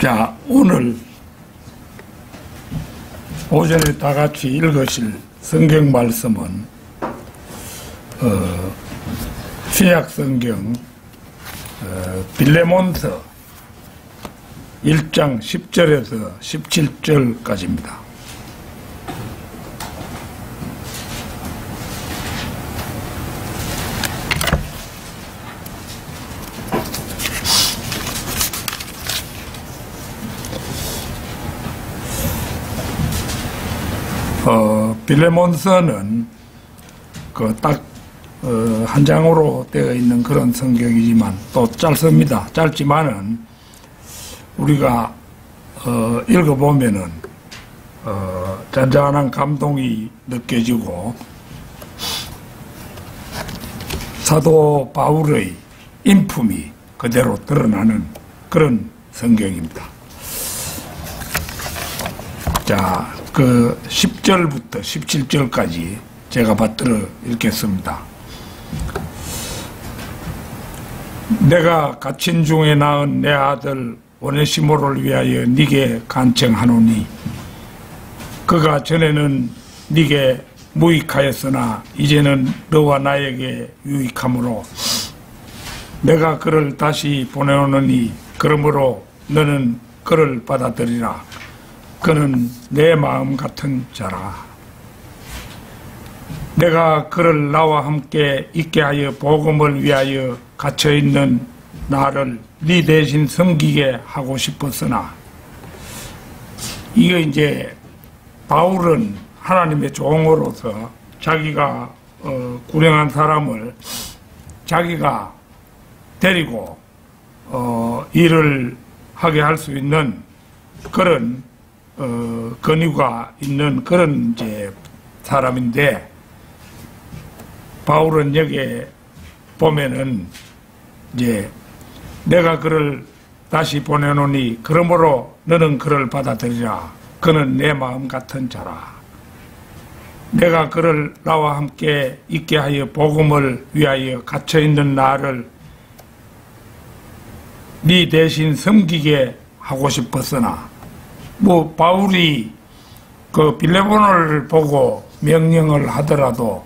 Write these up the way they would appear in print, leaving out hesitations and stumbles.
자, 오늘 오전에 다 같이 읽으실 성경 말씀은 신약 성경 빌레몬서 1장 10절에서 17절까지입니다. 빌레몬서는 한 장으로 되어 있는 그런 성경이지만 또 짧습니다. 짧지만은 우리가 읽어보면은 잔잔한 감동이 느껴지고 사도 바울의 인품이 그대로 드러나는 그런 성경입니다. 자, 10절부터 17절까지 제가 받들어 읽겠습니다. 내가 갇힌 중에 낳은 내 아들 오네시모를 위하여 네게 간청하노니 그가 전에는 네게 무익하였으나 이제는 너와 나에게 유익하므로 내가 그를 다시 보내오느니 그러므로 너는 그를 받아들이라. 그는 내 마음 같은 자라. 내가 그를 나와 함께 있게 하여 복음을 위하여 갇혀있는 나를 네 대신 섬기게 하고 싶었으나, 이거 이제 바울은 하나님의 종으로서 자기가 불행한 사람을 자기가 데리고 일을 하게 할 수 있는 그런 권유가 있는 그런 이제 사람인데, 바울은 여기에 보면은 이제 내가 그를 다시 보내노니 그러므로 너는 그를 받아들이라. 그는 내 마음 같은 자라. 내가 그를 나와 함께 있게 하여 복음을 위하여 갇혀 있는 나를 네 대신 섬기게 하고 싶었으나, 바울이 그 빌레몬을 보고 명령을 하더라도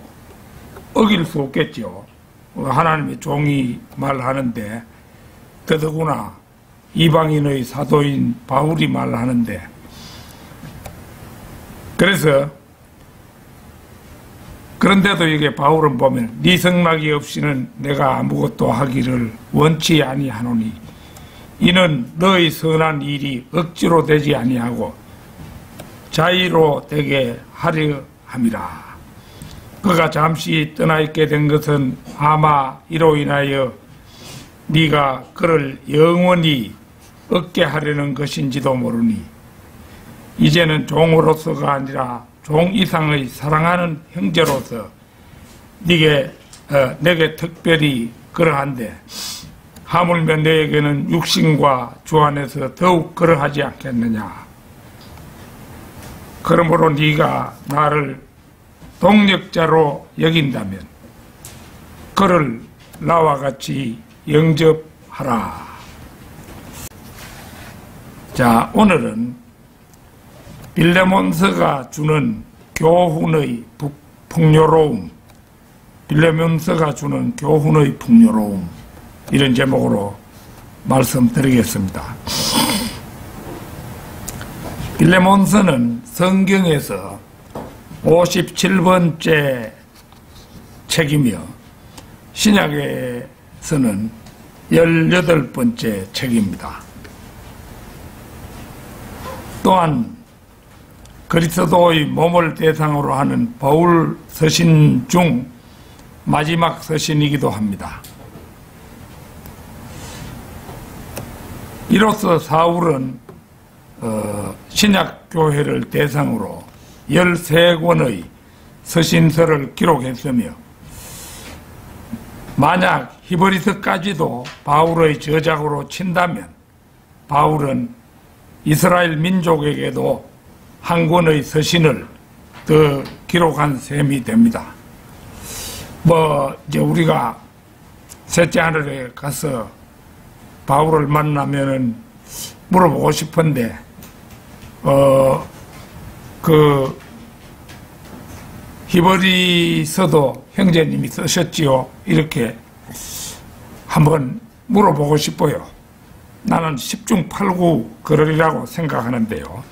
어길 수 없겠죠. 하나님의 종이 말하는데, 더더구나 이방인의 사도인 바울이 말하는데, 그런데도 이게 바울은 보면 네 성막이 없이는 내가 아무것도 하기를 원치 아니하노니 이는 너의 선한 일이 억지로 되지 아니하고 자의로 되게 하려 함이라. 그가 잠시 떠나 있게 된 것은 아마 이로 인하여 네가 그를 영원히 얻게 하려는 것인지도 모르니 이제는 종으로서가 아니라 종 이상의 사랑하는 형제로서 내게 특별히 그러한데, 하물며 너에게는 육신과 주 안에서 더욱 그러하지 않겠느냐. 그러므로 네가 나를 동력자로 여긴다면 그를 나와 같이 영접하라. 자, 오늘은 빌레몬서가 주는 교훈의 풍요로움, 빌레몬서가 주는 교훈의 풍요로움, 이런 제목으로 말씀드리겠습니다. 빌레몬서는 성경에서 57번째 책이며 신약에서는 18번째 책입니다. 또한 그리스도의 몸을 대상으로 하는 바울 서신 중 마지막 서신이기도 합니다. 이로써 사울은 신약교회를 대상으로 13권의 서신서를 기록했으며, 만약 히브리서까지도 바울의 저작으로 친다면 바울은 이스라엘 민족에게도 한 권의 서신을 더 기록한 셈이 됩니다. 이제 우리가 셋째 하늘에 가서 바울을 만나면은 물어보고 싶은데, 히브리서도 형제님이 쓰셨지요. 이렇게 한번 물어보고 싶어요. 나는 10중 8구 그러리라고 생각하는데요.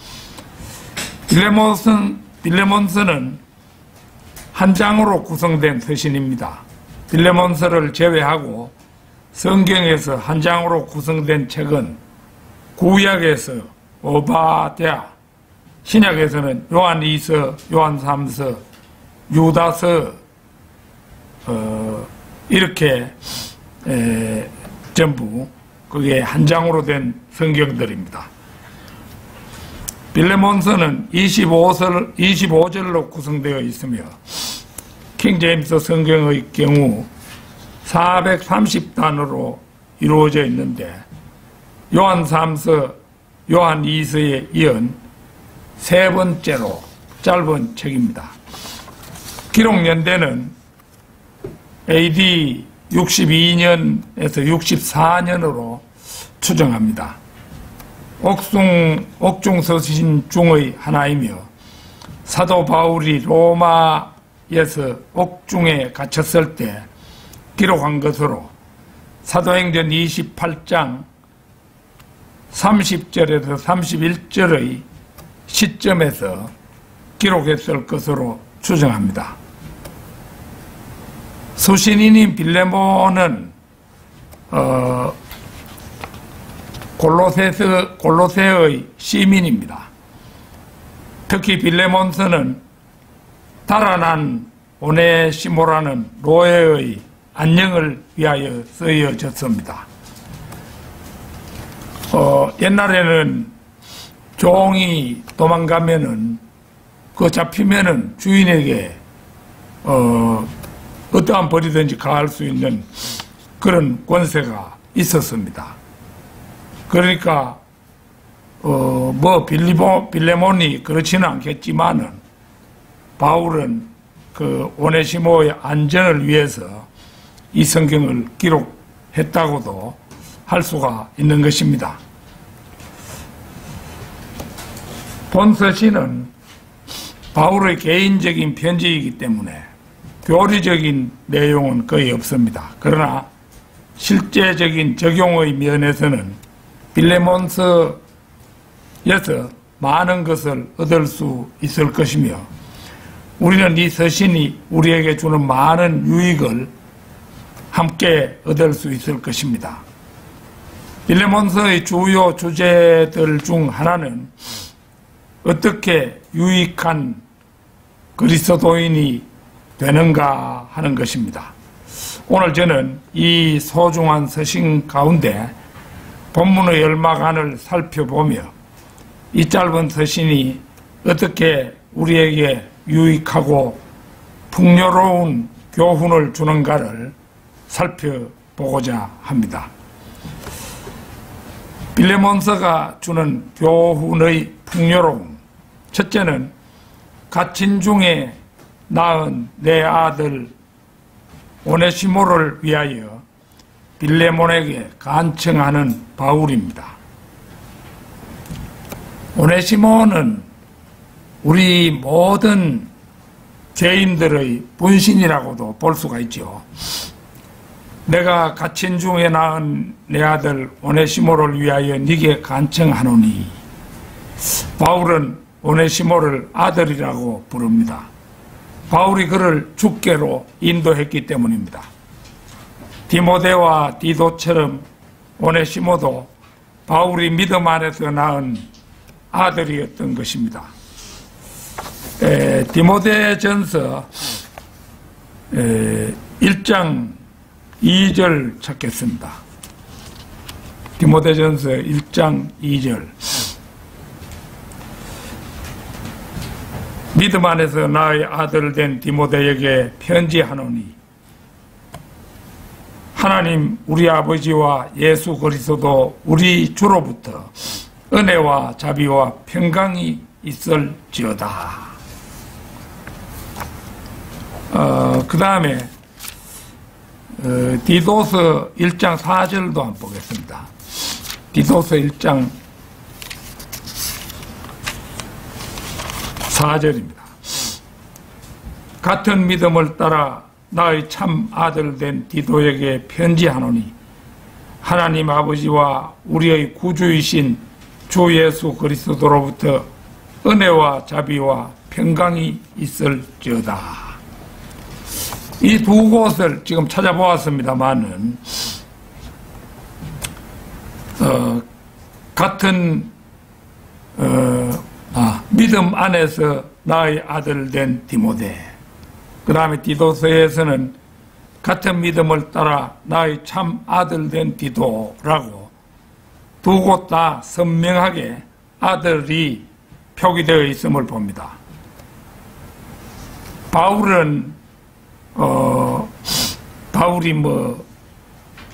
빌레몬서는 한 장으로 구성된 서신입니다. 빌레몬서를 제외하고 성경에서 한 장으로 구성된 책은 구약에서 오바댜, 신약에서는 요한 2서, 요한 3서, 유다서 이렇게 전부 그게 한 장으로 된 성경들입니다. 빌레몬서는 25절로 구성되어 있으며 킹제임스 성경의 경우 430단어로 이루어져 있는데 요한 3서, 요한 2서에 이은 세 번째로 짧은 책입니다. 기록 연대는 AD 62년에서 64년으로 추정합니다. 옥중서신 중의 하나이며 사도 바울이 로마에서 옥중에 갇혔을 때 기록한 것으로 사도행전 28장 30절에서 31절의 시점에서 기록했을 것으로 추정합니다. 수신인인 빌레몬은 골로새의 시민입니다. 특히 빌레몬서는 달아난 오네시모라는 노예의 안녕을 위하여 쓰여졌습니다. 옛날에는 종이 도망가면은 잡히면은 주인에게 어떠한 벌이든지 가할 수 있는 그런 권세가 있었습니다. 그러니까 빌레몬이 그렇지는 않겠지만은 바울은 그 오네시모의 안전을 위해서 이 성경을 기록했다고도 할 수가 있는 것입니다. 본 서신은 바울의 개인적인 편지이기 때문에 교리적인 내용은 거의 없습니다. 그러나 실제적인 적용의 면에서는 빌레몬서에서 많은 것을 얻을 수 있을 것이며 우리는 이 서신이 우리에게 주는 많은 유익을 함께 얻을 수 있을 것입니다. 빌레몬서의 주요 주제들 중 하나는 어떻게 유익한 그리스도인이 되는가 하는 것입니다. 오늘 저는 이 소중한 서신 가운데 본문의 얼마간을 살펴보며 이 짧은 서신이 어떻게 우리에게 유익하고 풍요로운 교훈을 주는가를 살펴보고자 합니다. 빌레몬서가 주는 교훈의 풍요로움. 첫째는 갇힌 중에 낳은 내 아들 오네시모를 위하여 빌레몬에게 간청하는 바울입니다. 오네시모는 우리 모든 죄인들의 분신이라고도 볼 수가 있죠. 내가 갇힌 중에 낳은 내 아들 오네시모를 위하여 네게 간청하노니. 바울은 오네시모를 아들이라고 부릅니다. 바울이 그를 주께로 인도했기 때문입니다. 디모데와 디도처럼 오네시모도 바울이 믿음 안에서 낳은 아들이었던 것입니다. 디모데전서 1장 2절 찾겠습니다. 디모데전서 1장 2절. 믿음 안에서 나의 아들 된 디모데에게 편지하노니 하나님 우리 아버지와 예수 그리스도 우리 주로부터 은혜와 자비와 평강이 있을지어다. 그 다음에 디도서 1장 4절도 한번 보겠습니다. 디도서 1장 4절입니다. 같은 믿음을 따라 나의 참 아들 된 디도에게 편지하노니 하나님 아버지와 우리의 구주이신 주 예수 그리스도로부터 은혜와 자비와 평강이 있을지어다. 이 두 곳을 지금 찾아보았습니다만은 같은 믿음 안에서 나의 아들 된 디모데, 그 다음에 디도서에서는 같은 믿음을 따라 나의 참 아들 된 디도라고 두 곳 다 선명하게 아들이 표기되어 있음을 봅니다. 바울이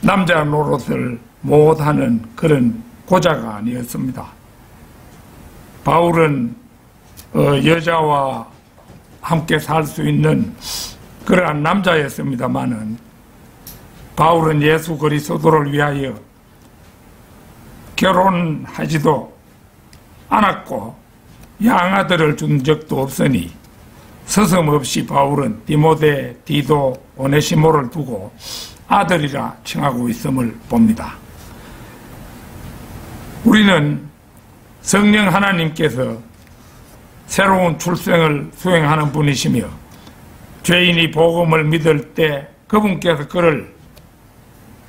남자 노릇을 못하는 그런 고자가 아니었습니다. 바울은 여자와 함께 살 수 있는 그러한 남자였습니다마는 바울은 예수 그리스도를 위하여 결혼하지도 않았고 양아들을 준 적도 없으니 서슴없이 바울은 디모데, 디도, 오네시모를 두고 아들이라 칭하고 있음을 봅니다. 우리는 성령 하나님께서 새로운 출생을 수행하는 분이시며 죄인이 복음을 믿을 때 그분께서 그를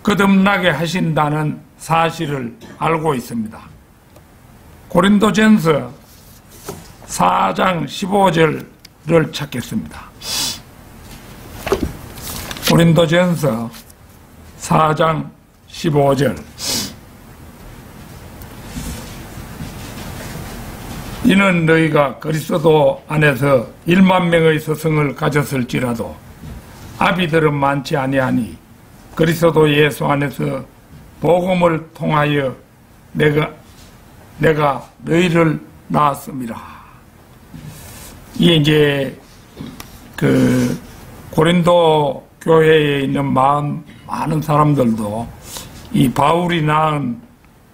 거듭나게 하신다는 사실을 알고 있습니다. 고린도전서 4장 15절을 찾겠습니다. 고린도전서 4장 15절. 이는 너희가 그리스도 안에서 1만 명의 서성을 가졌을지라도 아비들은 많지 아니하니 그리스도 예수 안에서 복음을 통하여 내가 너희를 낳았음이라. 이게 이제 그 고린도 교회에 있는 많은 사람들도 이 바울이 낳은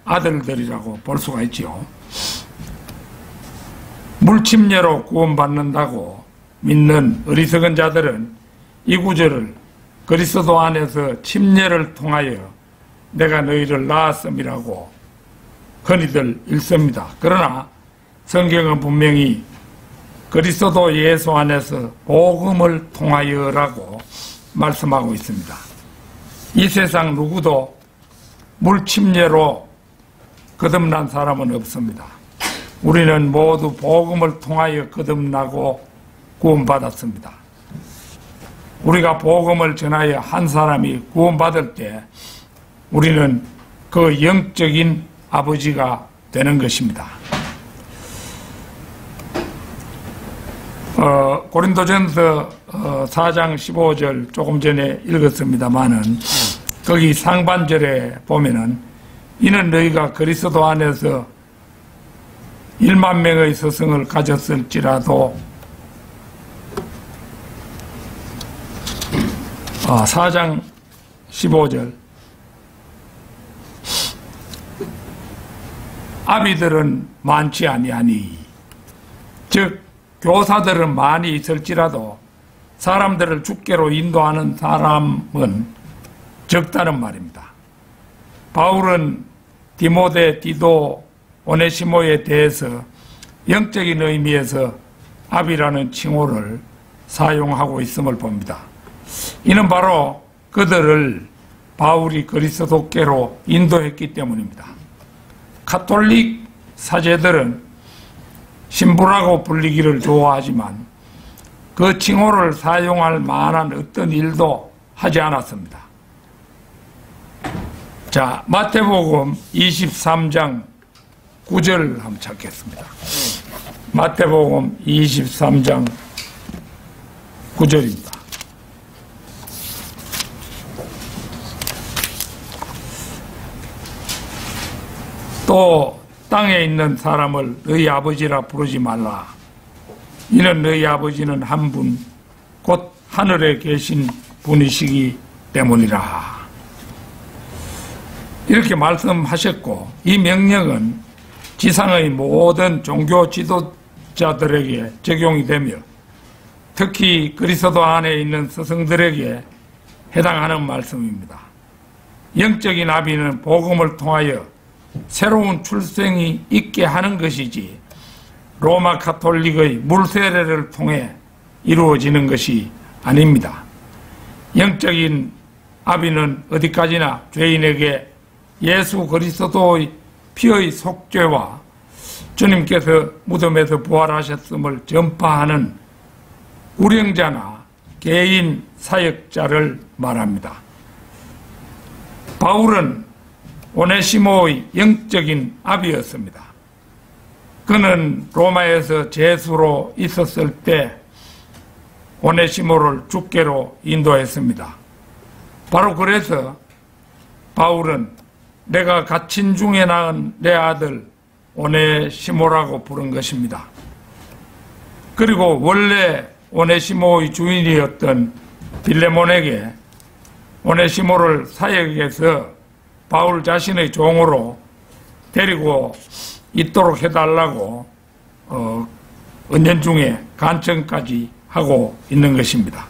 아들들이라고 볼 수가 있지요. 물침례로 구원받는다고 믿는 어리석은 자들은 이 구절을 그리스도 안에서 침례를 통하여 내가 너희를 낳았음이라고 흔히들 읽습니다. 그러나 성경은 분명히 그리스도 예수 안에서 복음을 통하여라고 말씀하고 있습니다. 이 세상 누구도 물침례로 거듭난 사람은 없습니다. 우리는 모두 복음을 통하여 거듭나고 구원받았습니다. 우리가 복음을 전하여 한 사람이 구원받을 때 우리는 그 영적인 아버지가 되는 것입니다. 고린도전서 4장 15절 조금 전에 읽었습니다마는 거기 상반절에 보면은 이는 너희가 그리스도 안에서 1만 명의 서성을 가졌을지라도 4장 15절 아비들은 많지 아니하니 즉 교사들은 많이 있을지라도 사람들을 주께로 인도하는 사람은 적다는 말입니다. 바울은 디모데, 디도, 오네시모에 대해서 영적인 의미에서 아비라는 칭호를 사용하고 있음을 봅니다. 이는 바로 그들을 바울이 그리스도께로 인도했기 때문입니다. 가톨릭 사제들은 신부라고 불리기를 좋아하지만 그 칭호를 사용할 만한 어떤 일도 하지 않았습니다. 자, 마태복음 23장 9절 한번 찾겠습니다. 마태복음 23장 9절입니다. 또 땅에 있는 사람을 너희 아버지라 부르지 말라. 이는 너희 아버지는 한 분, 곧 하늘에 계신 분이시기 때문이라. 이렇게 말씀하셨고 이 명령은 지상의 모든 종교 자들에게 적용이 되며 특히 그리스도 안에 있는 스승들에게 해당하는 말씀입니다. 영적인 아비는 복음을 통하여 새로운 출생이 있게 하는 것이지 로마 가톨릭의 물세례를 통해 이루어지는 것이 아닙니다. 영적인 아비는 어디까지나 죄인에게 예수 그리스도의 피의 속죄와 주님께서 무덤에서 부활하셨음을 전파하는 우령자나 개인 사역자를 말합니다. 바울은 오네시모의 영적인 아비였습니다. 그는 로마에서 제수로 있었을 때 오네시모를 죽게로 인도했습니다. 바로 그래서 바울은 내가 갇힌 중에 낳은 내 아들 오네시모라고 부른 것입니다. 그리고 원래 오네시모의 주인이었던 빌레몬에게 오네시모를 사역에서 바울 자신의 종으로 데리고 있도록 해달라고 은연중에 간청까지 하고 있는 것입니다.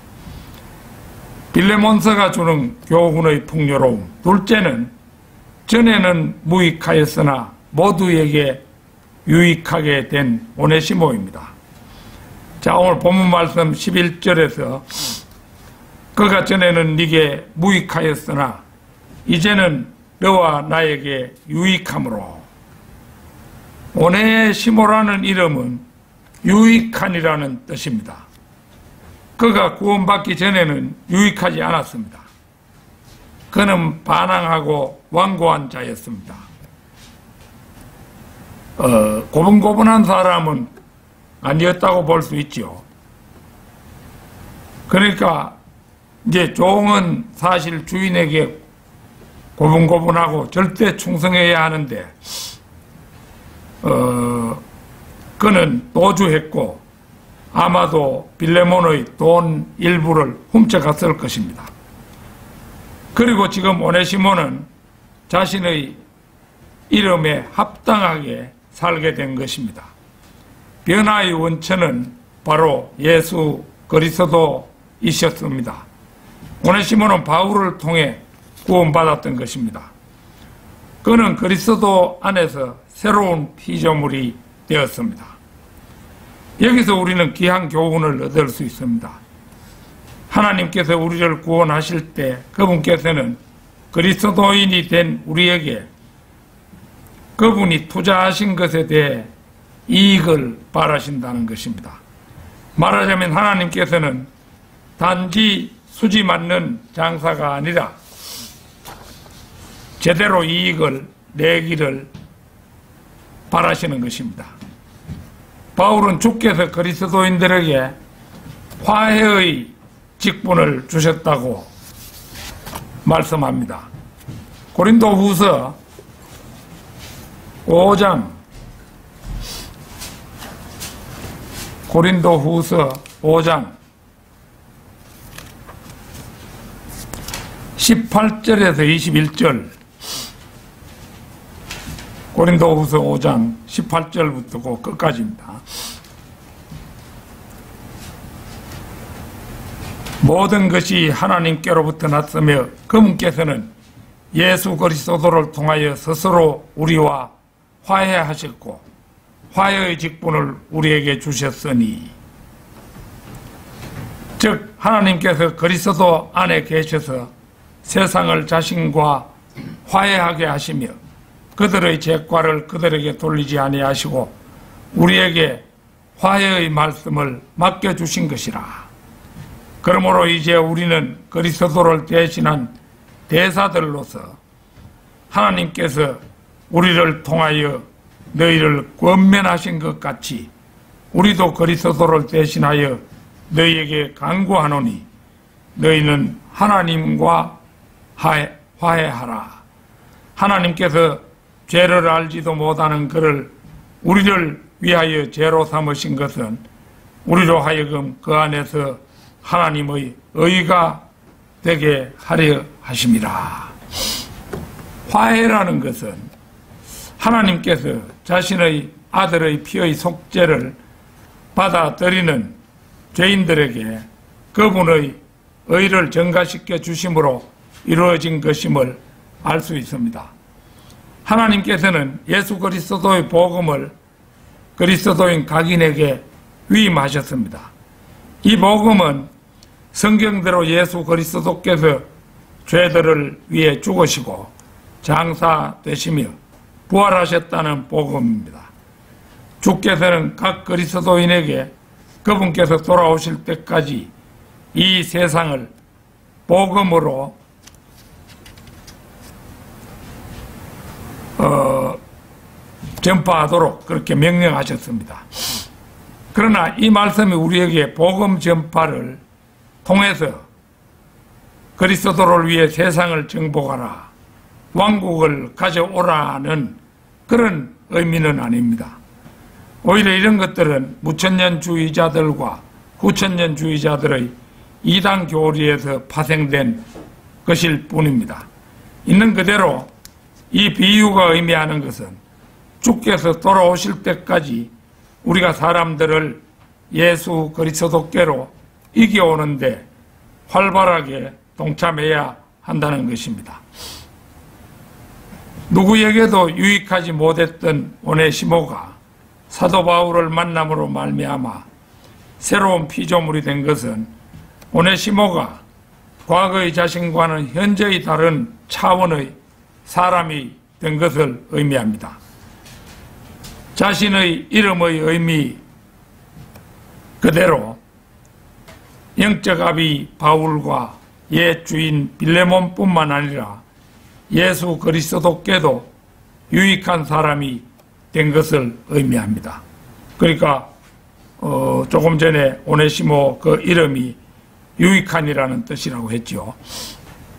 빌레몬서가 주는 교훈의 풍요로움, 둘째는 전에는 무익하였으나 모두에게 유익하게 된 오네시모입니다. 자, 오늘 본문 말씀 11절에서 그가 전에는 네게 무익하였으나 이제는 너와 나에게 유익함으로, 오네시모라는 이름은 유익한이라는 뜻입니다. 그가 구원받기 전에는 유익하지 않았습니다. 그는 반항하고 완고한 자였습니다. 고분고분한 사람은 아니었다고 볼 수 있죠. 그러니까 이제 종은 사실 주인에게 고분고분하고 절대 충성해야 하는데 그는 도주했고 아마도 빌레몬의 돈 일부를 훔쳐갔을 것입니다. 그리고 지금 오네시모는 자신의 이름에 합당하게 살게 된 것입니다. 변화의 원천은 바로 예수 그리스도이셨습니다. 오네시모는 바울을 통해 구원받았던 것입니다. 그는 그리스도 안에서 새로운 피조물이 되었습니다. 여기서 우리는 귀한 교훈을 얻을 수 있습니다. 하나님께서 우리를 구원하실 때 그분께서는 그리스도인이 된 우리에게 그분이 투자하신 것에 대해 이익을 바라신다는 것입니다. 말하자면 하나님께서는 단지 수지 맞는 장사가 아니라 제대로 이익을 내기를 바라시는 것입니다. 바울은 주께서 그리스도인들에게 화해의 직분을 주셨다고 말씀합니다. 고린도후서 5장 18절에서 21절, 고린도후서 5장 18절부터 끝까지입니다. 모든 것이 하나님께로부터 났으며 그분께서는 예수 그리스도를 통하여 스스로 우리와 화해하셨고 화해의 직분을 우리에게 주셨으니, 즉 하나님께서 그리스도 안에 계셔서 세상을 자신과 화해하게 하시며 그들의 죄과를 그들에게 돌리지 아니하시고 우리에게 화해의 말씀을 맡겨주신 것이라. 그러므로 이제 우리는 그리스도를 대신한 대사들로서 하나님께서 우리를 통하여 너희를 권면하신 것 같이 우리도 그리스도를 대신하여 너희에게 간구하노니 너희는 하나님과 화해하라. 하나님께서 죄를 알지도 못하는 그를 우리를 위하여 죄로 삼으신 것은 우리로 하여금 그 안에서 하나님의 의가 되게 하려 하심이라. 화해라는 것은 하나님께서 자신의 아들의 피의 속죄를 받아들이는 죄인들에게 그분의 의를 증가시켜 주심으로 이루어진 것임을 알 수 있습니다. 하나님께서는 예수 그리스도의 복음을 그리스도인 각인에게 위임하셨습니다. 이 복음은 성경대로 예수 그리스도께서 죄들을 위해 죽으시고 장사되시며 부활하셨다는 복음입니다. 주께서는 각 그리스도인에게 그분께서 돌아오실 때까지 이 세상을 복음으로 전파하도록 그렇게 명령하셨습니다. 그러나 이 말씀이 우리에게 복음 전파를 통해서 그리스도를 위해 세상을 정복하라, 왕국을 가져오라는 그런 의미는 아닙니다. 오히려 이런 것들은 무천년주의자들과 후천년주의자들의 이단 교리에서 파생된 것일 뿐입니다. 있는 그대로 이 비유가 의미하는 것은 주께서 돌아오실 때까지 우리가 사람들을 예수 그리스도께로 이겨오는데 활발하게 동참해야 한다는 것입니다. 누구에게도 유익하지 못했던 오네시모가 사도 바울을 만남으로 말미암아 새로운 피조물이 된 것은 오네시모가 과거의 자신과는 현재의 다른 차원의 사람이 된 것을 의미합니다. 자신의 이름의 의미 그대로 영적 아비 바울과 옛 주인 빌레몬뿐만 아니라 예수 그리스도께도 유익한 사람이 된 것을 의미합니다. 그러니까 조금 전에 오네시모 그 이름이 유익한이라는 뜻이라고 했죠.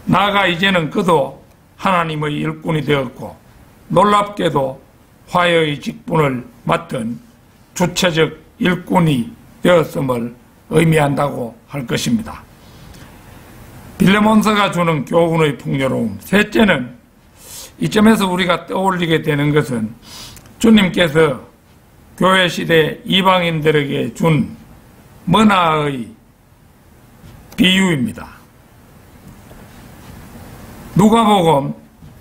나아가 이제는 그도 하나님의 일꾼이 되었고 놀랍게도 화해의 직분을 맡은 주체적 일꾼이 되었음을 의미한다고 할 것입니다. 빌레몬서가 주는 교훈의 풍요로움. 셋째는 이점에서 우리가 떠올리게 되는 것은 주님께서 교회 시대 이방인들에게 준 머나의 비유입니다. 누가복음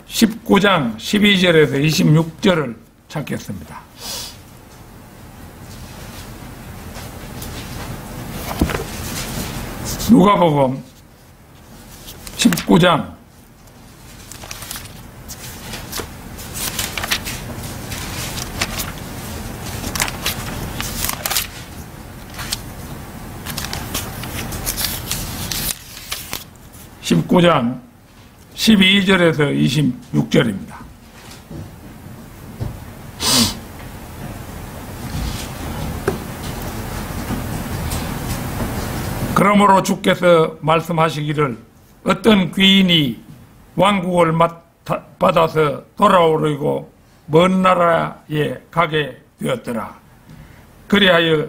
19장 12절에서 26절을 찾겠습니다. 누가복음 19장 12절에서 26절입니다. 그러므로 주께서 말씀하시기를 어떤 귀인이 왕국을 받아서 돌아오려고 먼 나라에 가게 되었더라. 그리하여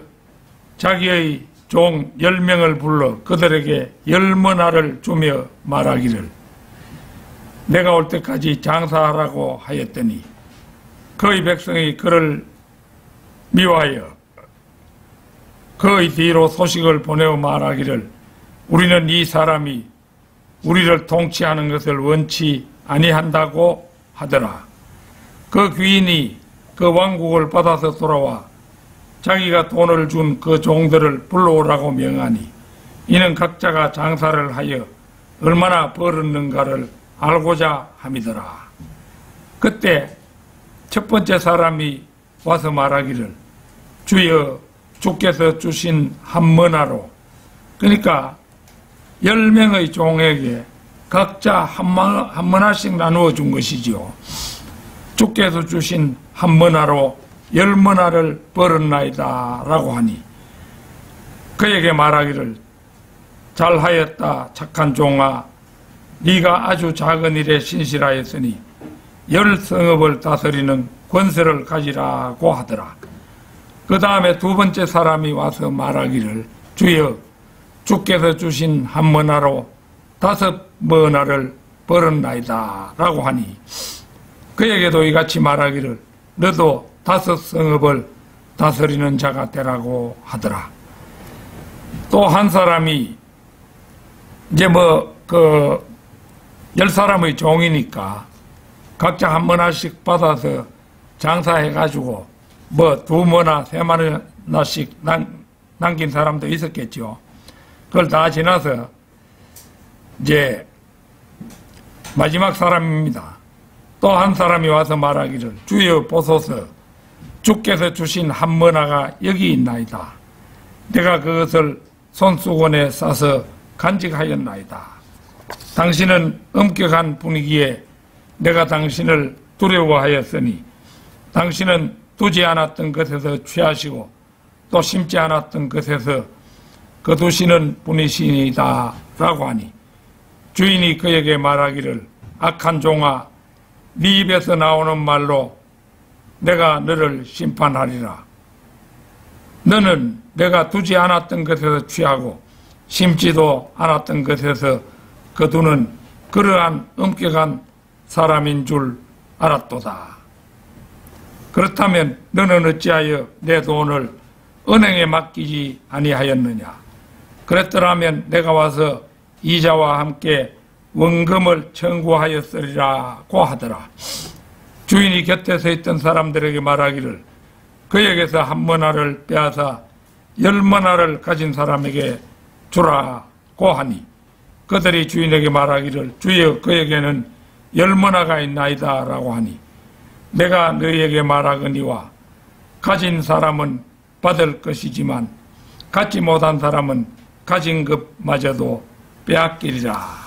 자기의 종 10명을 불러 그들에게 10머나를 주며 말하기를 내가 올 때까지 장사하라고 하였더니 그의 백성이 그를 미워하여 그의 뒤로 소식을 보내어 말하기를 우리는 이 사람이 우리를 통치하는 것을 원치 아니한다고 하더라. 그 귀인이 그 왕국을 받아서 돌아와 자기가 돈을 준 그 종들을 불러오라고 명하니 이는 각자가 장사를 하여 얼마나 벌었는가를 알고자 함이더라. 그때 첫 번째 사람이 와서 말하기를 주여 주께서 주신 한 머나로, 그러니까 10명의 종에게 각자 한 머나씩 나누어 준 것이지요. 주께서 주신 한 머나로 10머나를 벌었나이다 라고 하니 그에게 말하기를 잘하였다 착한 종아, 네가 아주 작은 일에 신실하였으니 10성읍을 다스리는 권세를 가지라고 하더라. 그 다음에 두 번째 사람이 와서 말하기를 주여 주께서 주신 한 머나로 5머나를 벌었나이다 라고 하니 그에게도 이같이 말하기를 너도 5성읍을 다스리는 자가 되라고 하더라. 또 한 사람이 이제 10사람의 종이니까 각자 한 머나씩 받아서 장사해가지고 2머나 3머나씩 남긴 사람도 있었겠죠. 그걸 다 지나서 이제 마지막 사람입니다. 또 한 사람이 와서 말하기를 주여 보소서 주께서 주신 한 머나가 여기 있나이다. 내가 그것을 손수건에 싸서 간직하였나이다. 당신은 엄격한 분위기에 내가 당신을 두려워하였으니 당신은 두지 않았던 것에서 취하시고 또 심지 않았던 것에서 거두시는 분이시니다 라고 하니 주인이 그에게 말하기를 악한 종아 네 입에서 나오는 말로 내가 너를 심판하리라. 너는 내가 두지 않았던 것에서 취하고 심지도 않았던 것에서 거두는 그러한 엄격한 사람인 줄 알았도다. 그렇다면 너는 어찌하여 내 돈을 은행에 맡기지 아니하였느냐. 그랬더라면 내가 와서 이자와 함께 원금을 청구하였으리라고 하더라. 주인이 곁에 서 있던 사람들에게 말하기를 그에게서 한 머나를 빼앗아 10머나를 가진 사람에게 주라고 하니 그들이 주인에게 말하기를 주여 그에게는 10머나가 있나이다 라고 하니 내가 너희에게 말하거니와 가진 사람은 받을 것이지만 갖지 못한 사람은 가진 것마저도 빼앗기리라.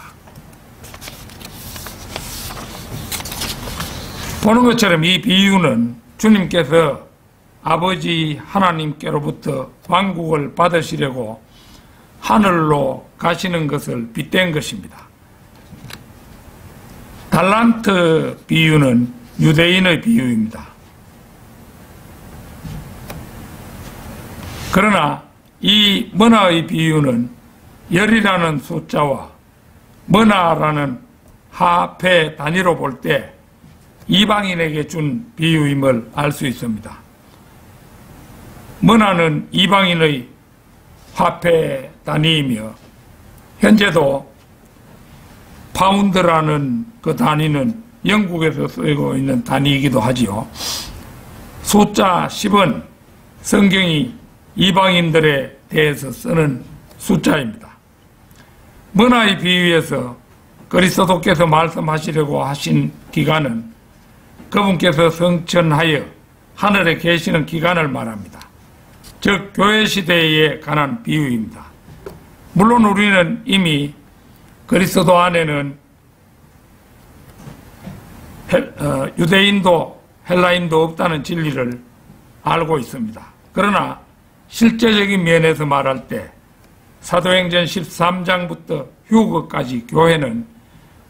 보는 것처럼 이 비유는 주님께서 아버지 하나님께로부터 왕국을 받으시려고 하늘로 가시는 것을 빗댄 것입니다. 달란트 비유는 유대인의 비유입니다. 그러나 이 머나의 비유는 열이라는 숫자와 머나라는 화폐 단위로 볼 때 이방인에게 준 비유임을 알 수 있습니다. 머나는 이방인의 화폐 단위이며 현재도 파운드라는 그 단위는 영국에서 쓰이고 있는 단위이기도 하지요. 숫자 10은 성경이 이방인들에 대해서 쓰는 숫자입니다. 머나의 비유에서 그리스도께서 말씀하시려고 하신 기간은 그분께서 성천하여 하늘에 계시는 기간을 말합니다. 즉 교회 시대에 관한 비유입니다. 물론 우리는 이미 그리스도 안에는 유대인도 헬라인도 없다는 진리를 알고 있습니다. 그러나 실제적인 면에서 말할 때 사도행전 13장부터 휴거까지 교회는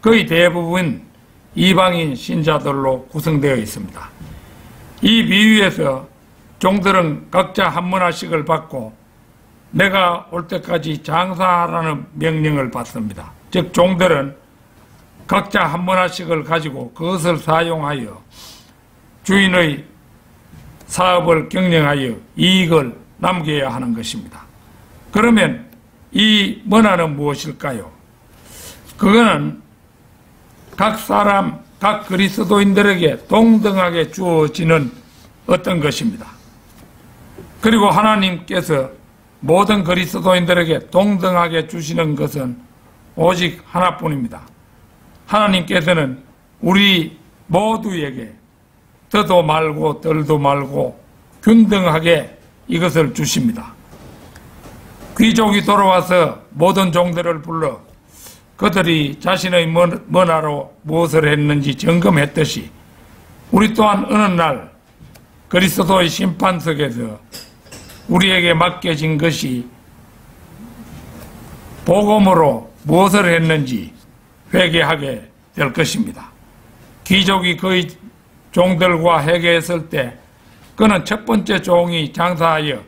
거의 대부분 이방인 신자들로 구성되어 있습니다. 이 비유에서 종들은 각자 한 머나씩을 받고 내가 올 때까지 장사하라는 명령을 받습니다. 즉 종들은 각자 한 머나씩을 가지고 그것을 사용하여 주인의 사업을 경영하여 이익을 남겨야 하는 것입니다. 그러면 이 머나는 무엇일까요? 그거는 각 사람, 각 그리스도인들에게 동등하게 주어지는 어떤 것입니다. 그리고 하나님께서 모든 그리스도인들에게 동등하게 주시는 것은 오직 하나뿐입니다. 하나님께서는 우리 모두에게 더도 말고 덜도 말고 균등하게 이것을 주십니다. 귀족이 돌아와서 모든 종들을 불러 그들이 자신의 머나로 무엇을 했는지 점검했듯이 우리 또한 어느 날 그리스도의 심판석에서 우리에게 맡겨진 것이 복음으로 무엇을 했는지 회개하게 될 것입니다. 귀족이 그의 종들과 회개했을 때 그는 첫 번째 종이 장사하여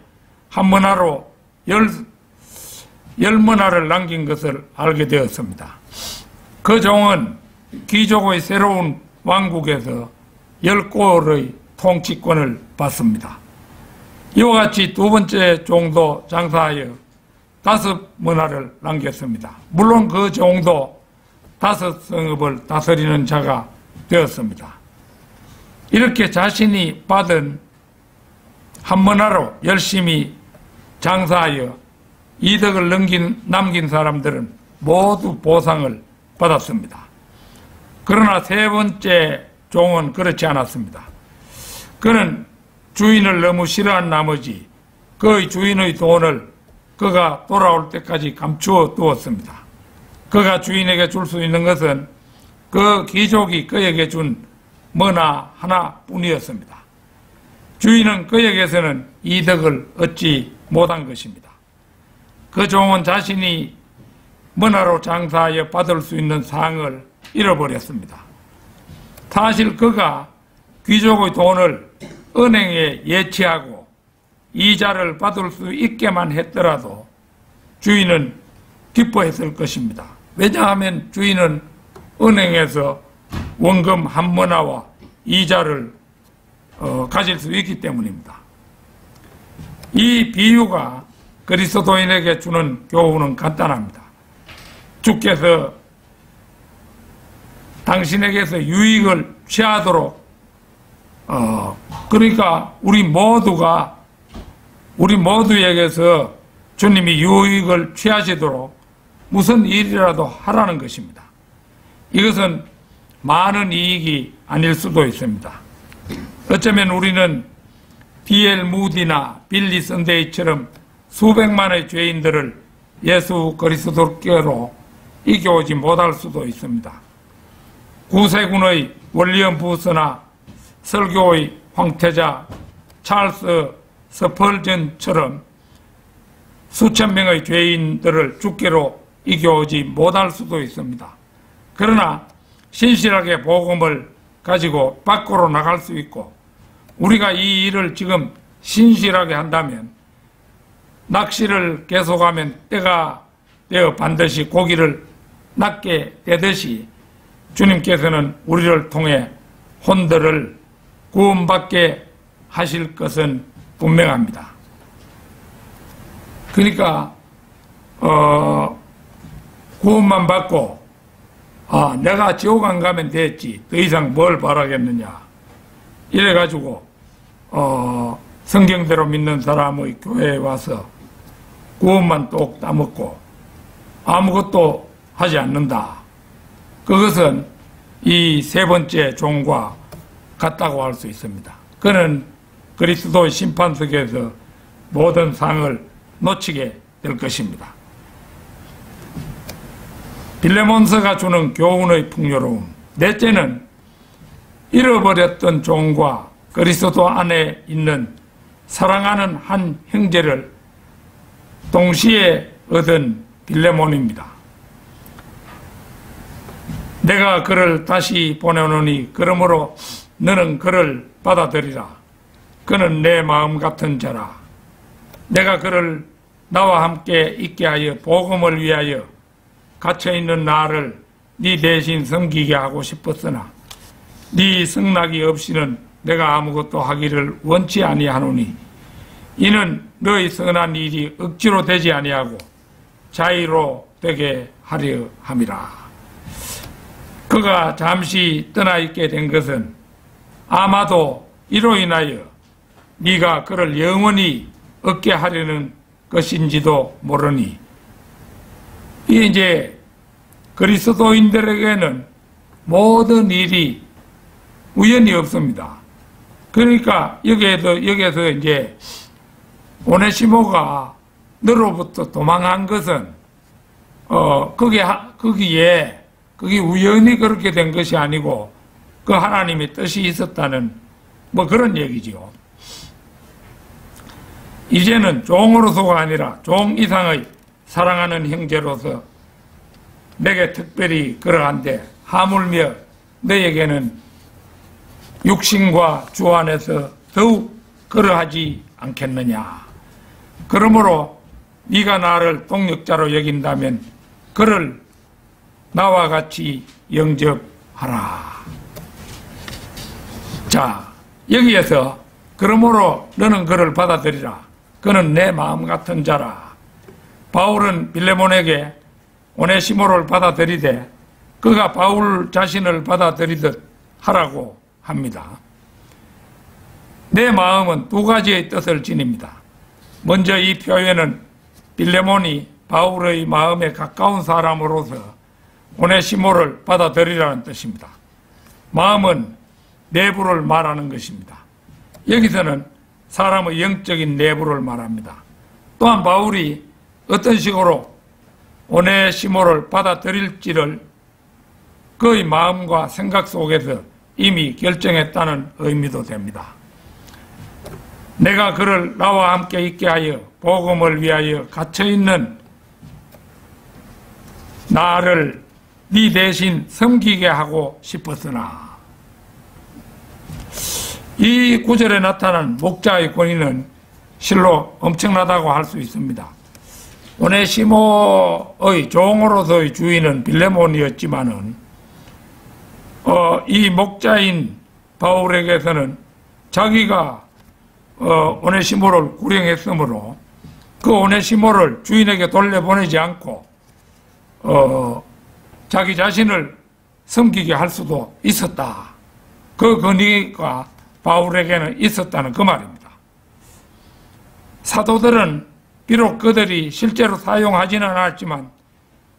한 머나로 10머나를 남긴 것을 알게 되었습니다. 그 종은 귀족의 새로운 왕국에서 10골의 통치권을 받습니다. 이와 같이 두 번째 종도 장사하여 5문화를 남겼습니다. 물론 그 종도 5성읍을 다스리는 자가 되었습니다. 이렇게 자신이 받은 한 문화로 열심히 장사하여 이득을 남긴 사람들은 모두 보상을 받았습니다. 그러나 세 번째 종은 그렇지 않았습니다. 그는 주인을 너무 싫어한 나머지 그의 주인의 돈을 그가 돌아올 때까지 감추어 두었습니다. 그가 주인에게 줄 수 있는 것은 그 귀족이 그에게 준 문화 하나뿐이었습니다. 주인은 그에게서는 이득을 얻지 못한 것입니다. 그 종은 자신이 문화로 장사하여 받을 수 있는 상을 잃어버렸습니다. 사실 그가 귀족의 돈을 은행에 예치하고 이자를 받을 수 있게만 했더라도 주인은 기뻐했을 것입니다. 왜냐하면 주인은 은행에서 원금 한 문화와 이자를 가질 수 있기 때문입니다. 이 비유가 그리스도인에게 주는 교훈은 간단합니다. 주께서 당신에게서 유익을 취하도록 그러니까 우리 모두에게서 주님이 유익을 취하시도록 무슨 일이라도 하라는 것입니다. 이것은 많은 이익이 아닐 수도 있습니다. 어쩌면 우리는 D.L. 무디나 빌리 선데이처럼 수백만의 죄인들을 예수 그리스도께로 이겨오지 못할 수도 있습니다. 구세군의 월리엄 부스나 설교의 황태자 찰스 스펄전처럼 수천 명의 죄인들을 주께로 이겨오지 못할 수도 있습니다. 그러나 신실하게 복음을 가지고 밖으로 나갈 수 있고 우리가 이 일을 지금 신실하게 한다면 낚시를 계속하면 때가 되어 반드시 고기를 낚게 되듯이 주님께서는 우리를 통해 혼들을 구원받게 하실 것은 분명합니다. 그러니까 구원만 받고 내가 지옥 안 가면 됐지 더 이상 뭘 바라겠느냐 이래가지고 성경대로 믿는 사람의 교회에 와서 구원만 똑 따먹고 아무것도 하지 않는다. 그것은 이 세 번째 종과 같다고 할 수 있습니다. 그는 그리스도의 심판석에서 모든 상을 놓치게 될 것입니다. 빌레몬서가 주는 교훈의 풍요로움. 넷째는 잃어버렸던 종과 그리스도 안에 있는 사랑하는 한 형제를 동시에 얻은 빌레몬입니다. 내가 그를 다시 보내오노니 그러므로 너는 그를 받아들이라. 그는 내 마음 같은 자라. 내가 그를 나와 함께 있게 하여 복음을 위하여 갇혀있는 나를 네 대신 섬기게 하고 싶었으나 네 승낙이 없이는 내가 아무것도 하기를 원치 아니하노니 이는 너의 선한 일이 억지로 되지 아니하고 자의로 되게 하려 함이라. 그가 잠시 떠나 있게 된 것은 아마도 이로 인하여 네가 그를 영원히 얻게 하려는 것인지도 모르니 이게 이제 그리스도인들에게는 모든 일이 우연이 없습니다. 그러니까 여기에서 이제 오네시모가 너로부터 도망한 것은 그게 우연히 그렇게 된 것이 아니고 그 하나님의 뜻이 있었다는 뭐 그런 얘기죠. 이제는 종으로서가 아니라 종 이상의 사랑하는 형제로서 내게 특별히 그러한데 하물며 너에게는 육신과 주 안에서 더욱 그러하지 않겠느냐. 그러므로 네가 나를 동역자로 여긴다면 그를 나와 같이 영접하라. 자, 여기에서 그러므로 너는 그를 받아들이라. 그는 내 마음 같은 자라. 바울은 빌레몬에게 오네시모를 받아들이되 그가 바울 자신을 받아들이듯 하라고 합니다. 내 마음은 두 가지의 뜻을 지닙니다. 먼저 이 표현은 빌레몬이 바울의 마음에 가까운 사람으로서 오네시모를 받아들이라는 뜻입니다. 마음은 내부를 말하는 것입니다. 여기서는 사람의 영적인 내부를 말합니다. 또한 바울이 어떤 식으로 오네시모를 받아들일지를 그의 마음과 생각 속에서 이미 결정했다는 의미도 됩니다. 내가 그를 나와 함께 있게 하여 복음을 위하여 갇혀있는 나를 네 대신 섬기게 하고 싶었으나, 이 구절에 나타난 목자의 권위는 실로 엄청나다고 할 수 있습니다. 오네시모의 종으로서의 주인은 빌레몬이었지만은 이 목자인 바울에게서는 자기가 오네시모를 구령했으므로 그 오네시모를 주인에게 돌려보내지 않고 자기 자신을 섬기게 할 수도 있었다. 그 권위가 바울에게는 있었다는 그 말입니다. 사도들은 비록 그들이 실제로 사용하지는 않았지만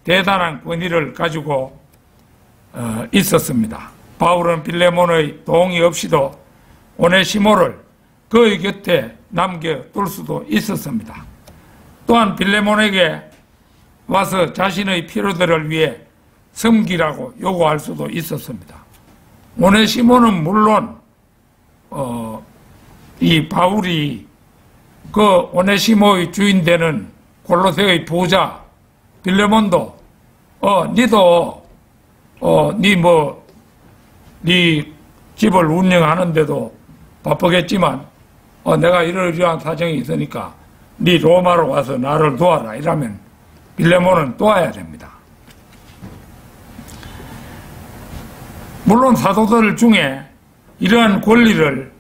대단한 권위를 가지고 있었습니다. 바울은 빌레몬의 동의 없이도 오네시모를 그의 곁에 남겨둘 수도 있었습니다. 또한 빌레몬에게 와서 자신의 필요들을 위해 섬기라고 요구할 수도 있었습니다. 오네시모는 물론 이 바울이 그 오네시모의 주인 되는 골로새의 부자 빌레몬도 니도 네 집을 운영하는데도 바쁘겠지만 내가 이러이러한 사정이 있으니까 네 로마로 와서 나를 도와라 이러면 빌레몬은 도와야 됩니다. 물론 사도들 중에 이러한 권리를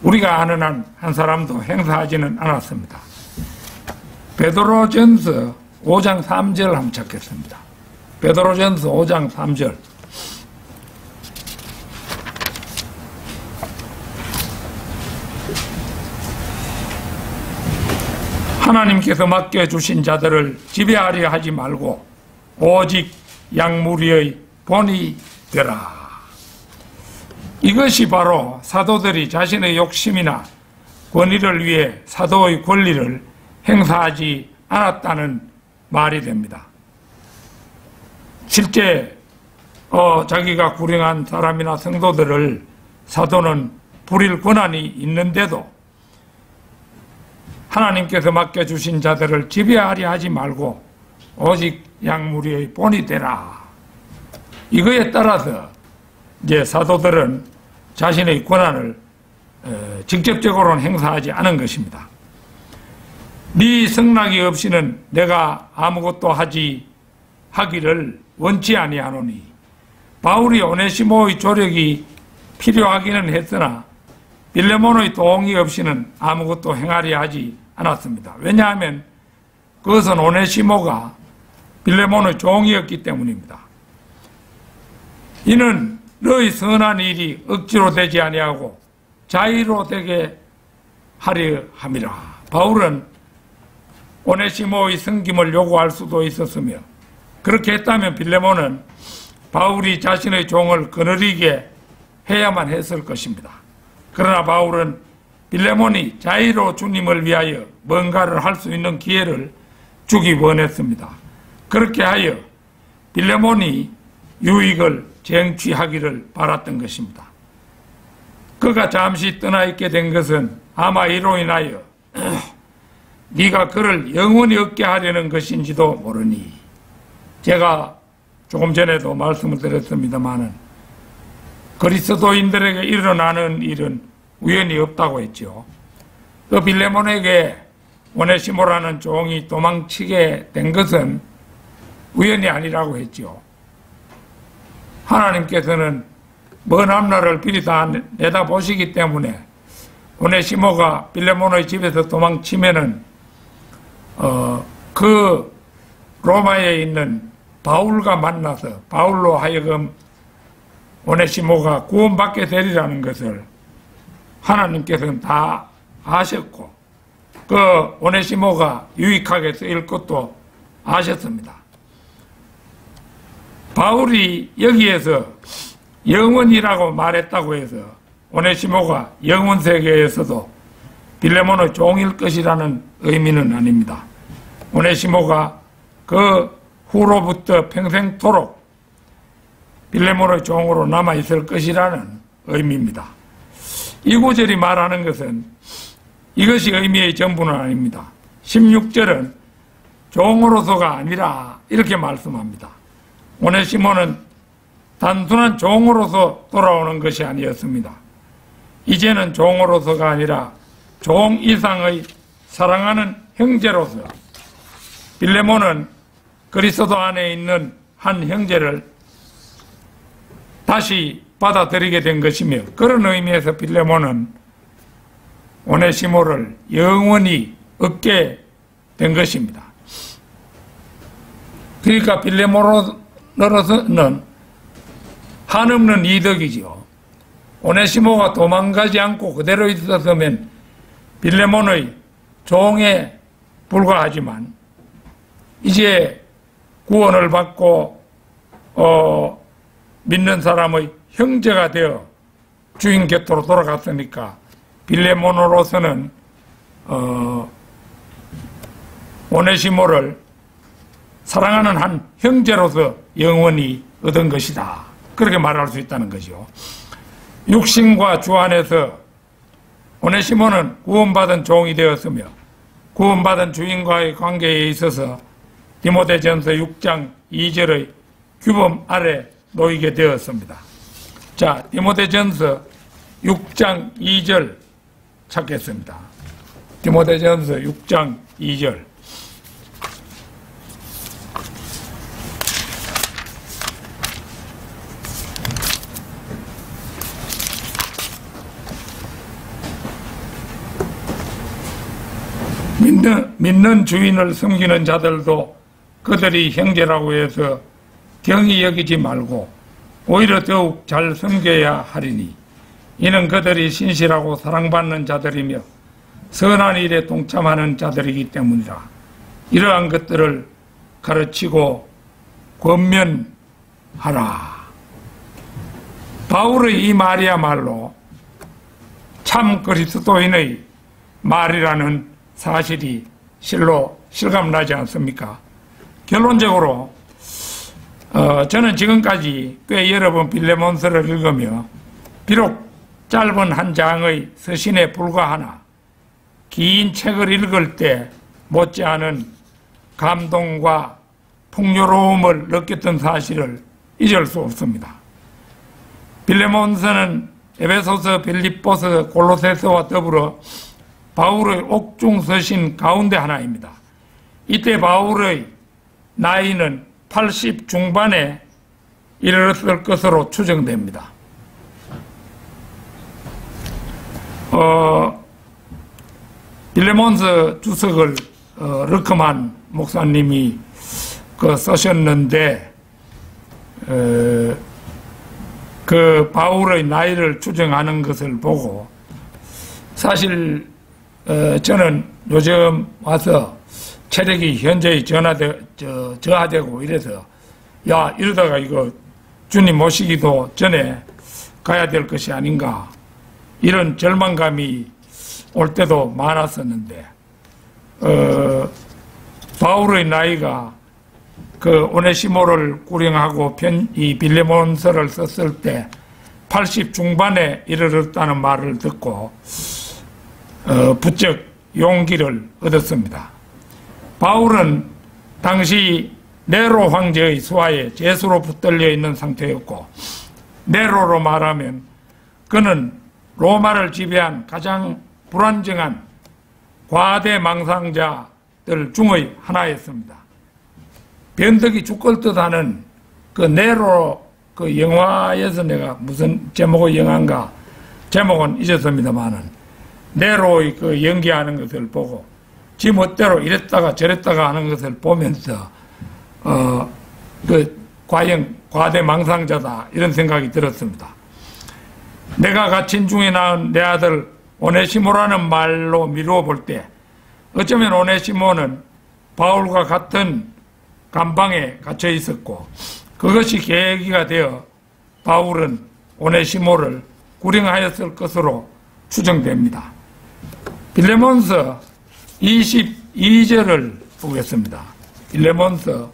우리가 아는 한 사람도 행사하지는 않았습니다. 베드로전서 5장 3절 한번 찾겠습니다. 베드로전서 5장 3절. 하나님께서 맡겨주신 자들을 지배하려 하지 말고 오직 양무리의 본이 되라. 이것이 바로 사도들이 자신의 욕심이나 권위를 위해 사도의 권리를 행사하지 않았다는 말이 됩니다. 실제 자기가 구령한 사람이나 성도들을 사도는 부릴 권한이 있는데도 하나님께서 맡겨주신 자들을 지배하려 하지 말고 오직 양무리의 본이 되라. 이거에 따라서 이제 사도들은 자신의 권한을 직접적으로는 행사하지 않은 것입니다. 네 승낙이 없이는 내가 아무것도 하기를 원치 아니하노니. 바울이 오네시모의 조력이 필요하기는 했으나 빌레몬의 동의 없이는 아무것도 행하려 하지 않았습니다. 왜냐하면 그것은 오네시모가 빌레몬의 종이었기 때문입니다. 이는 너의 선한 일이 억지로 되지 아니하고 자의로 되게 하려 함이라. 바울은 오네시모의 섬김을 요구할 수도 있었으며 그렇게 했다면 빌레몬은 바울이 자신의 종을 거느리게 해야만 했을 것입니다. 그러나 바울은 빌레몬이 자의로 주님을 위하여 뭔가를 할 수 있는 기회를 주기 원했습니다. 그렇게 하여 빌레몬이 유익을 쟁취하기를 바랐던 것입니다. 그가 잠시 떠나 있게 된 것은 아마 이로 인하여 네가 그를 영원히 얻게 하려는 것인지도 모르니. 제가 조금 전에도 말씀을 드렸습니다마는 그리스도인들에게 일어나는 일은 우연히 없다고 했죠. 그 빌레몬에게 오네시모라는 종이 도망치게 된 것은 우연이 아니라고 했죠. 하나님께서는 먼 앞날을 미리 다 내다보시기 때문에 오네시모가 빌레몬의 집에서 도망치면은 그 로마에 있는 바울과 만나서 바울로 하여금 오네시모가 구원받게 되리라는 것을 하나님께서는 다 아셨고, 그 오네시모가 유익하게 쓰일 것도 아셨습니다. 바울이 여기에서 영원이라고 말했다고 해서 오네시모가 영원 세계에서도 빌레몬의 종일 것이라는 의미는 아닙니다. 오네시모가 그 후로부터 평생토록 빌레몬의 종으로 남아있을 것이라는 의미입니다. 이 구절이 말하는 것은 이것이 의미의 전부는 아닙니다. 16절은 종으로서가 아니라 이렇게 말씀합니다. 오네시모는 단순한 종으로서 돌아오는 것이 아니었습니다. 이제는 종으로서가 아니라 종 이상의 사랑하는 형제로서 빌레몬은 그리스도 안에 있는 한 형제를 다시 받아들이게 된 것이며, 그런 의미에서 빌레몬은 오네시모를 영원히 얻게 된 것입니다. 그러니까 빌레몬으로서는 한없는 이득이지요. 오네시모가 도망가지 않고 그대로 있었으면 빌레몬의 종에 불과하지만 이제 구원을 받고 믿는 사람의 형제가 되어 주인 곁으로 돌아갔으니까 빌레몬으로서는 오네시모를 사랑하는 한 형제로서 영원히 얻은 것이다, 그렇게 말할 수 있다는 거죠. 육신과 주 안에서 오네시모는 구원받은 종이 되었으며 구원받은 주인과의 관계에 있어서 디모데전서 6장 2절의 규범 아래 놓이게 되었습니다. 자, 디모데전서 6장 2절 찾겠습니다. 디모데전서 6장 2절. 믿는 주인을 섬기는 자들도 그들이 형제라고 해서 경히 여기지 말고 오히려 더욱 잘 섬겨야 하리니, 이는 그들이 신실하고 사랑받는 자들이며 선한 일에 동참하는 자들이기 때문이라. 이러한 것들을 가르치고 권면하라. 바울의 이 말이야말로 참 그리스도인의 말이라는 사실이 실감나지 않습니까? 결론적으로 저는 지금까지 꽤 여러 번 빌레몬서를 읽으며 비록 짧은 한 장의 서신에 불과하나 긴 책을 읽을 때 못지않은 감동과 풍요로움을 느꼈던 사실을 잊을 수 없습니다. 빌레몬서는 에베소서, 빌립보서, 골로새서와 더불어 바울의 옥중 서신 가운데 하나입니다. 이때 바울의 나이는 80 중반에 이르렀을 것으로 추정됩니다. 빌레몬서 주석을 르크만 목사님이 쓰셨는데 그 바울의 나이를 추정하는 것을 보고 사실 저는 요즘 와서 체력이 현저히 저하되고 이래서 야, 이러다가 이거 주님 모시기도 전에 가야 될 것이 아닌가, 이런 절망감이 올 때도 많았었는데 바울의 나이가 그 오네시모를 구령하고 이 빌레몬서를 썼을 때 80 중반에 이르렀다는 말을 듣고 부쩍 용기를 얻었습니다. 바울은 당시 네로 황제의 수하에 죄수로 붙들려 있는 상태였고, 네로로 말하면 그는 로마를 지배한 가장 불안정한 과대망상자들 중의 하나였습니다. 변덕이 죽을 듯하는 그 네로 그 영화에서 내가 무슨 제목의 영화인가 제목은 잊었습니다만은 네로의 그 연기하는 것을 보고 지 멋대로 이랬다가 저랬다가 하는 것을 보면서 과연 과대망상자다 이런 생각이 들었습니다. 내가 갇힌 중에 낳은 내 아들 오네시모라는 말로 미루어 볼 때 어쩌면 오네시모는 바울과 같은 감방에 갇혀 있었고 그것이 계기가 되어 바울은 오네시모를 구령하였을 것으로 추정됩니다. 빌레몬서 22절을 보겠습니다. 빌레몬서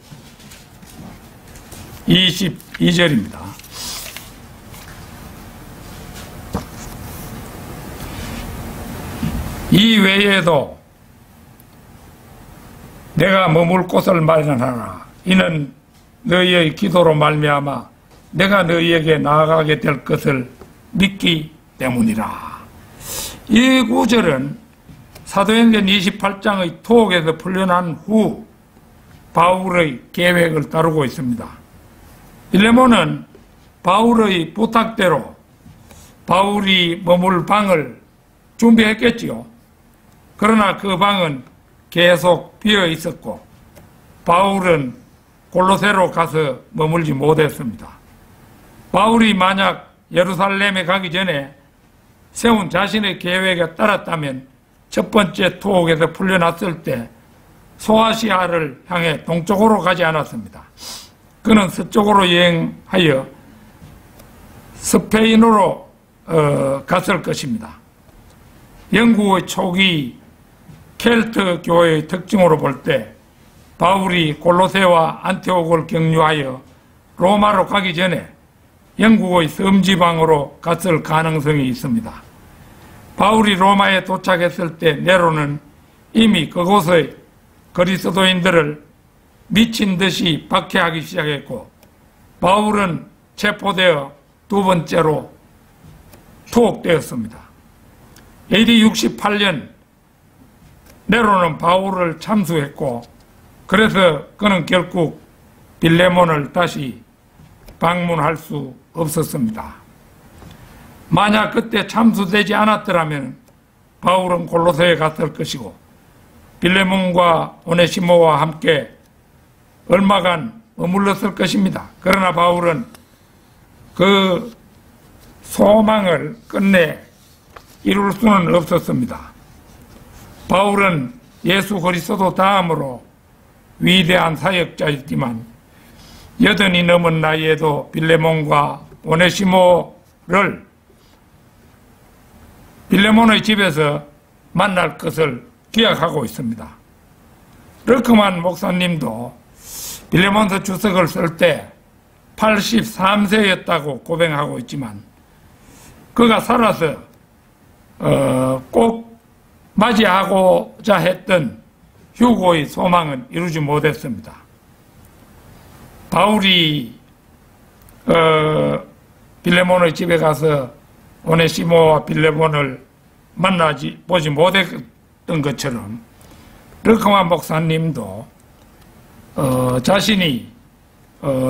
22절입니다. 이 외에도 내가 머물 곳을 마련하라. 이는 너희의 기도로 말미암아 내가 너희에게 나아가게 될 것을 믿기 때문이라. 이 구절은 사도행전 28장의 투옥에서 풀려난 후 바울의 계획을 다루고 있습니다. 빌레몬은 바울의 부탁대로 바울이 머물 방을 준비했겠지요. 그러나 그 방은 계속 비어 있었고 바울은 골로새로 가서 머물지 못했습니다. 바울이 만약 예루살렘에 가기 전에 세운 자신의 계획에 따랐다면 첫 번째 투옥에서 풀려났을 때 소아시아를 향해 동쪽으로 가지 않았습니다. 그는 서쪽으로 여행하여 스페인으로 갔을 것입니다. 영국의 초기 켈트 교회의 특징으로 볼 때 바울이 골로새와 안티옥을 경유하여 로마로 가기 전에 영국의 섬지방으로 갔을 가능성이 있습니다. 바울이 로마에 도착했을 때 네로는 이미 그곳의 그리스도인들을 미친 듯이 박해하기 시작했고 바울은 체포되어 두 번째로 투옥되었습니다. AD 68년 네로는 바울을 참수했고 그래서 그는 결국 빌레몬을 다시 방문할 수 없었습니다. 만약 그때 참수되지 않았더라면 바울은 골로새에 갔을 것이고 빌레몬과 오네시모와 함께 얼마간 머물렀을 것입니다. 그러나 바울은 그 소망을 끝내 이룰 수는 없었습니다. 바울은 예수 그리스도 다음으로 위대한 사역자였지만 80이 넘은 나이에도 빌레몬과 오네시모를 빌레몬의 집에서 만날 것을 기약하고 있습니다. 르크만 목사님도 빌레몬서 주석을 쓸 때 83세였다고 고백하고 있지만 그가 살아서 꼭 맞이하고자 했던 휴고의 소망은 이루지 못했습니다. 바울이 빌레몬의 집에 가서 오네시모와 빌레몬을 보지 못했던 것처럼 르크만 목사님도 자신이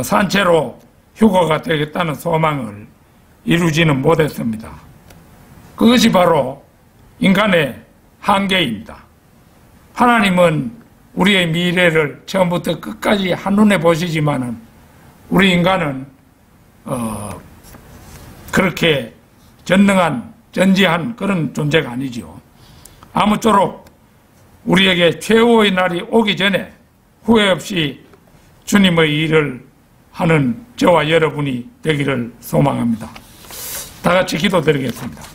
산채로 휴거가 되겠다는 소망을 이루지는 못했습니다. 그것이 바로 인간의 한계입니다. 하나님은 우리의 미래를 처음부터 끝까지 한눈에 보시지만은 우리 인간은 그렇게 전지한 그런 존재가 아니죠. 아무쪼록 우리에게 최후의 날이 오기 전에 후회 없이 주님의 일을 하는 저와 여러분이 되기를 소망합니다. 다 같이 기도드리겠습니다.